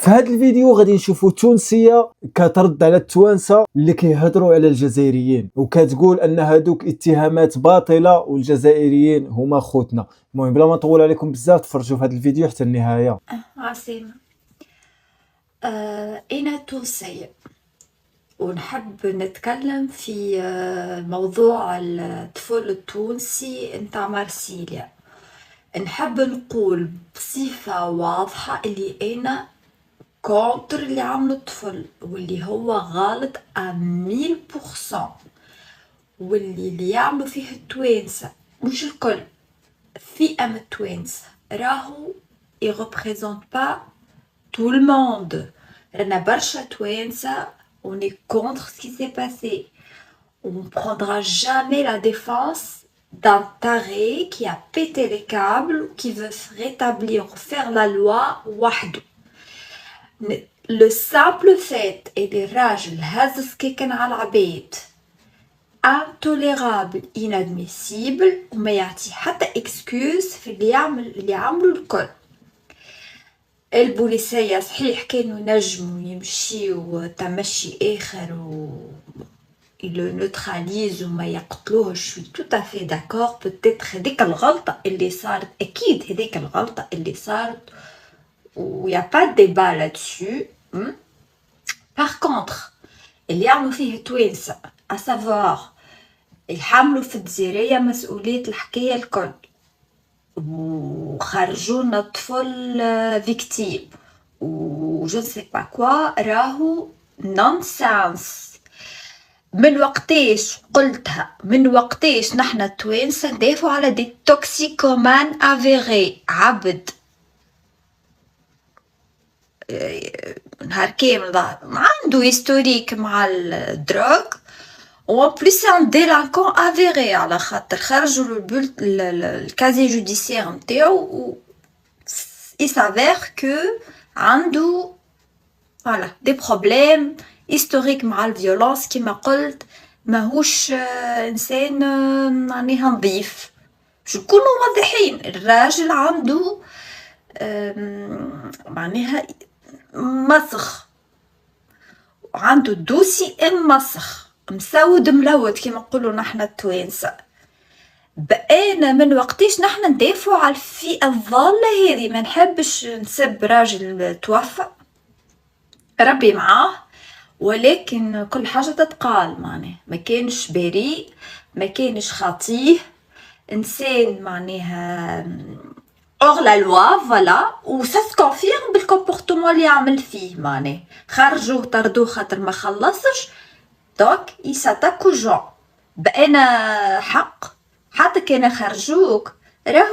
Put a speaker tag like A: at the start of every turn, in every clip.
A: في هذا الفيديو غادي نشوفوا تونسيه كترد على التوانسه اللي كيهضروا على الجزائريين وكتقول ان هذوك اتهامات باطله والجزائريين هما خوتنا. المهم بلا ما نطول عليكم بزاف تفرجوا في هذا الفيديو حتى النهايه.
B: عاصمة أنا تونسية ونحب نتكلم في موضوع الطفل التونسي نتاع مارسيليا. نحب نقول بصفة واضحة اللي أنا كونتر اللي عملو الطفل واللي هو غلط 1000%، واللي يعملو فيه التوانسة مش الكل، فئة من التوانسة راهو يغبريزونت با tout le monde. رانا برشا توانسة on est contre ce qui s'est passé. On prendra jamais la défense d'un taré qui a pété les câbles, qui veut rétablir, faire la loi وحده. Le simple fait اللي الراجل هز سكيكن على العباد intolérable, inadmissible وما يعطي حتى excuse في اللي عملوا الكل. البوليسية صحيح كانوا نجموا يمشيوا تمشي آخر و يلو نوتراليز وما يقتلوهش. شوي تو افي داكور، بتيتر هذيك الغلطة اللي صارت، أكيد هذيك الغلطة اللي صارت و يا با ديبا لادسو. باغ كونتر اللي يعملوا فيه التوانسة اسافوار يحملوا في الجزائرية مسؤولية الحكاية الكل وخرجونا طفل فيكتيم وجو سي با كوا، راهو نونسانس. من وقتاش قلتها، من وقتاش نحنا التوانسة ندافعوا على دي توكسيكومان افيغي، عبد نهار كامل عنده هيستوريك مع الدروغ و بليس ان ديلانكون افيغي، على خاطر خرجوا الكازي جوديسيير نتاعو و يسافير كو عنده فوالا دي بروبليم هيستوريك مع الفيولونس. كيما قلت ماهوش انسان معناها نظيف، باش نكونوا واضحين. الراجل عنده معناها مسخ، عنده دوسي مسخ مسود ملود كيما نقولوا نحنا التوانسة. بقينا من وقتاش نحنا ندافعوا على الفئة الضالة هذه. ما نحبش نسب راجل توفى ربي معاه، ولكن كل حاجة تتقال معناه ما كانش بريء، ما كانش خطيه، انسان معناها اور لا لوا فوالا. و سا سكونفيرم بالكومبورتمون اللي يعمل فيه، معناه خرجوه طردوه خاطر ما خلصش، دونك يساتاكو جون. بقينا حق حتى كان خرجوك راهو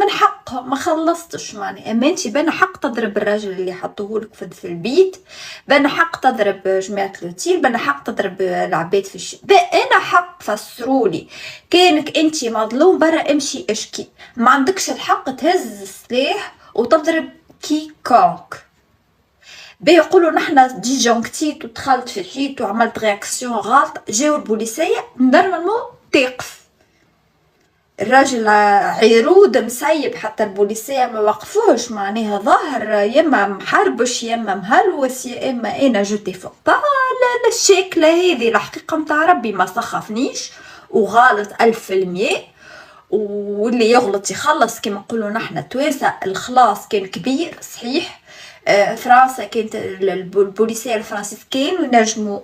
B: من حقهم، ما خلصتش معناه. اما انتي بان حق تضرب الراجل اللي حطوهولك في البيت، بان حق تضرب جماعة لوتيل، بان حق تضرب العباد في الشارع، بان حق. فسرولي كانك انتي مظلوم برا امشي اشكي، ما عندكش الحق تهز السلاح وتضرب كي كونك. بيقولوا نحنا ديجونكتيت ودخلت في الحيط وعملت رياكسيون غلط، جاو البوليسية نورمالمون تقف. الراجل عيرود مسيب حتى البوليسية ما وقفوش، معناها ظاهر يا اما محربش يا اما مهلوس يا اما انا جوتي فوق با لا الشكلة هذه. الحقيقة متاع ربي ما سخفنيش وغالط 1000%، واللي يغلط يخلص كما نقولوا نحنا توانسة. الخلاص كان كبير صحيح. فرنسا كانت البوليسية الفرنسيس كانوا ينجموا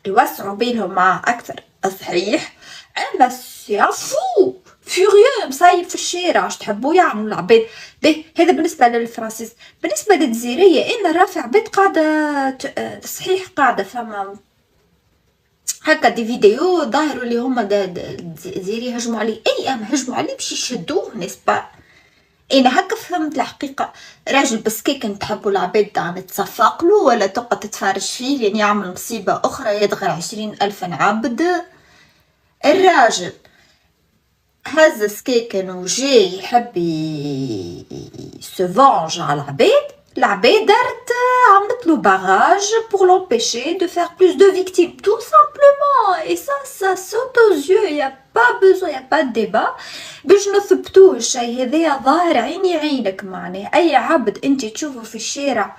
B: يوسعوا بينهم مع أكثر صحيح. أما سيافو فيوريو مصايب في الشارع، اش تحبوا يعملوا العباد به. هذا بالنسبة للفرنسيس. بالنسبة للجزائرية أنا رافع عباد قاعدة صحيح، قاعدة فما هكا دي فيديو ظاهروا اللي هما الجزائريين هجموا عليه. اي اما هجموا عليه باش يشدوه نسبة. انا هكا فهمت الحقيقة. راجل بسكيك نتحبوا العباد نتصفق له ولا تقعد تتفرج فيه لين يعمل مصيبة اخرى يدغر 20,000 عبد. الراجل هز سكيكن وجاي يحب يسفونج على العباد دارت عملت له باراج pour l'empêcher de faire plus de victimes tout simplement. et ça saute aux yeux, y a pas besoin, y a pas de débat باش نثبتوه. الشيء هذا ظاهر عيني عينك، معناه اي عبد انت تشوفه في الشارع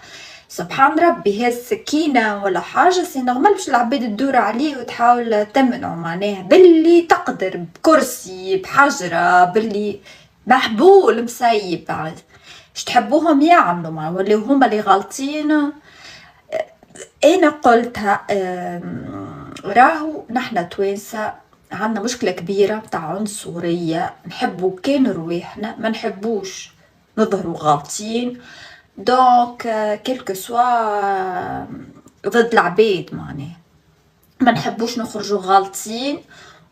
B: سبحان ربي، هاز سكينة ولا حاجة سي نورمال باش العباد تدور عليه وتحاول تمنعه، معناها باللي تقدر بكرسي بحجرة باللي محبول مسيب بعد اش تحبوهم يعملوا ما ولاو هما اللي غالطين. انا قلتها راهو نحنا توانسة عندنا مشكلة كبيرة متاع عنصرية، نحبو كان رواحنا ما نحبوش نظهروا غالطين، دونك كيلكو سوا ضد العباد معناها ما نحبوش نخرجوا غالطين،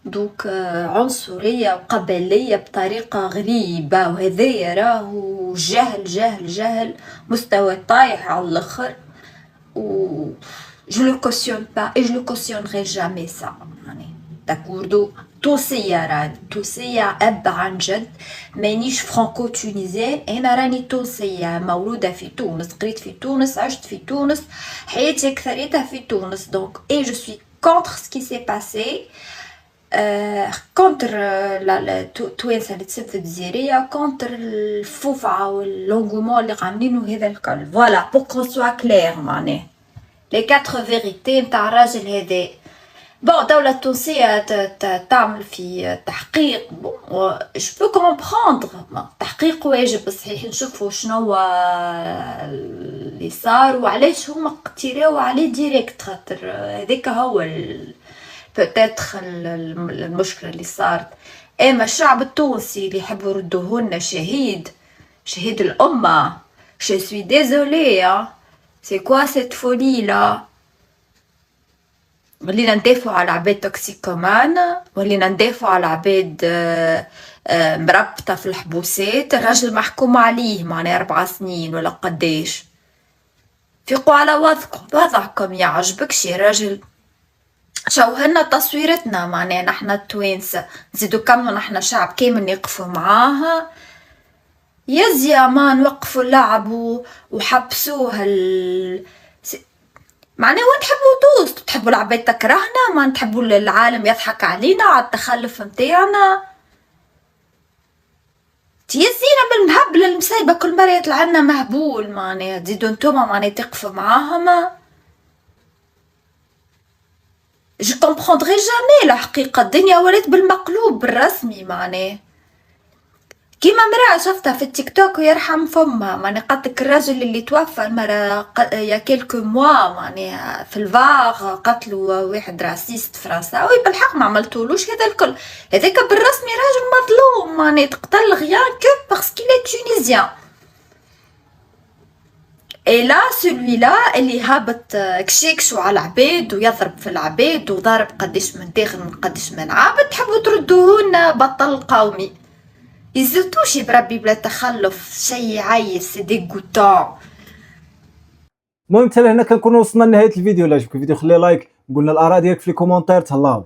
B: دوك عنصرية وقبلية بطريقة غريبة، وهذايا راهو جهل جهل جهل مستوى طايح على الاخر، و je le cautionne pas et je le cautionnerai jamais ça يعني تاكوردو تونسية، راني تونسية أب عن جد، مانيش فرانكو تونيزيان، أنا راني تونسية مولودة في تونس، قريت في تونس، عشت في تونس، حياتي أكثريتها في تونس، دونك et je suis contre ce qui s'est passé، كونتر التوانسة اللي تسب في الجزائرية، كونتر الفوفعة واللونغومون اللي عاملينو هذا الكل، فوالا بور كون سوا كلير معناه لي 4 فيغيتي نتاع الراجل هذا. بون الدولة التونسية تعمل في تحقيق، بون جو بو كومبروندر تحقيق واجب، صحيح نشوفوا شنو اللي صار وعلاش هما اقتراو عليه ديريكت، خاطر هذاك هو بوتيتر المشكلة اللي صارت. اما الشعب التونسي اللي يحبوا يردوهولنا شهيد الأمة، je suis désolée c'est quoi cette folie là، ولينا ندافعوا على عباد توكسيكومان، ولينا ندافعوا على عباد مربطة في الحبوسات، الراجل محكوم عليه معناه 4 سنين ولا قداش، فيقوا على وضعكم يعجبكش يا راجل، شوهلنا تصويرتنا معناه نحنا التوانسة، نزيدو كملوا نحنا شعب كامل يقفوا معاها، يا ما نوقفوا اللعب وحبسوه معناه وين تحبوا تحبوا العباد تكرهنا، ما نحبوا العالم يضحك علينا على التخلف متاعنا، تيزينا بالمهبل المسايبة كل مرة يطلع لنا مهبول، معناه تزيدوا نتوما معناه تقفوا معاهم، je comprendrai jamais الحقيقة، الدنيا ولات بالمقلوب بالرسمي معناه، كيما مرأة شفتها في التيك توك ويرحم فمها معناه قتلك الرجل اللي توفى المرة يا كيلكو موا معناه في الفاغ، قتلوا واحد راسيست فرنساوي، بالحق ما عملتولوش هذا الكل، هذاك بالرسمي راجل مظلوم معناه تقتل غيان كو باسكو لي تونيزيان، اي لا سولوي لا اللي هابط كشيكشو على العباد ويضرب في العباد وضارب قداش من داخل من قداش من عابد، تحبوا تردوهولنا بطل قومي، يزلتوش بربي بلا تخلف، شي عايز سي ديغوتون.
A: المهم حتى لهنا كنكونوا وصلنا لنهايه الفيديو، لا عجبك الفيديو خلي لايك، قلنا الاراء ديالك في لي كومونتير، تهلاو.